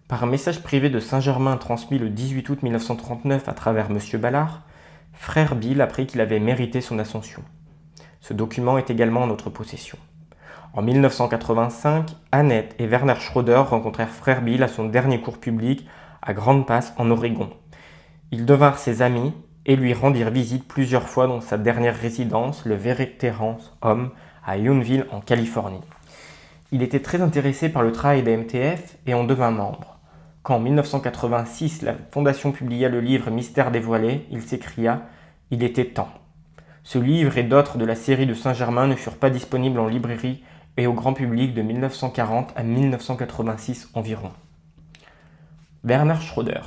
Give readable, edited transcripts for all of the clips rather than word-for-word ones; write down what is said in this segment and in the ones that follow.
Par un message privé de Saint-Germain transmis le 18 août 1939 à travers M. Ballard, frère Bill apprit qu'il avait mérité son ascension. Ce document est également en notre possession. En 1985, Annette et Werner Schroeder rencontrèrent frère Bill à son dernier cours public à Grande Pass en Oregon. Ils devinrent ses amis et lui rendirent visite plusieurs fois dans sa dernière résidence, le vétéran homme, à Yountville en Californie. Il était très intéressé par le travail des MTF et en devint membre. Quand en 1986 la Fondation publia le livre Mystère dévoilé, il s'écria « Il était temps ». Ce livre et d'autres de la série de Saint-Germain ne furent pas disponibles en librairie et au grand public de 1940 à 1986 environ. Bernard Schroeder.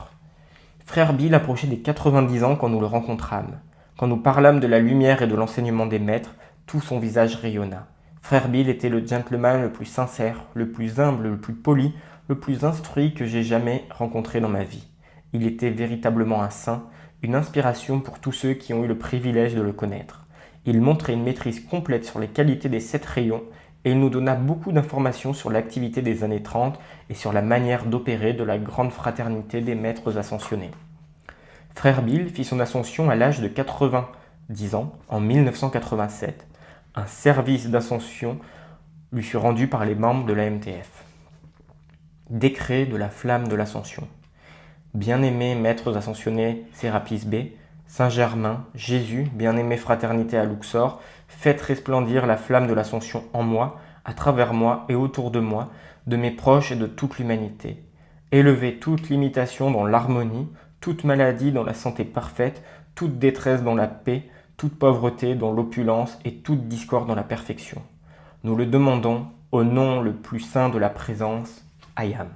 Frère Bill approchait des 90 ans quand nous le rencontrâmes. Quand nous parlâmes de la lumière et de l'enseignement des maîtres, tout son visage rayonna. Frère Bill était le gentleman le plus sincère, le plus humble, le plus poli, le plus instruit que j'ai jamais rencontré dans ma vie. Il était véritablement un saint, une inspiration pour tous ceux qui ont eu le privilège de le connaître. Il montrait une maîtrise complète sur les qualités des 7 rayons et il nous donna beaucoup d'informations sur l'activité des années 30 et sur la manière d'opérer de la grande fraternité des maîtres ascensionnés. Frère Bill fit son ascension à l'âge de 90 ans en 1987. Un service d'ascension lui fut rendu par les membres de la MTF. Décret de la flamme de l'ascension. Bien-aimés maîtres ascensionnés Sérapis B, Saint-Germain, Jésus, bien-aimée fraternité à Luxor, faites resplendir la flamme de l'ascension en moi, à travers moi et autour de moi, de mes proches et de toute l'humanité. Élevez toute limitation dans l'harmonie, toute maladie dans la santé parfaite, toute détresse dans la paix, toute pauvreté dans l'opulence et toute discorde dans la perfection. Nous le demandons au nom le plus saint de la présence, I am.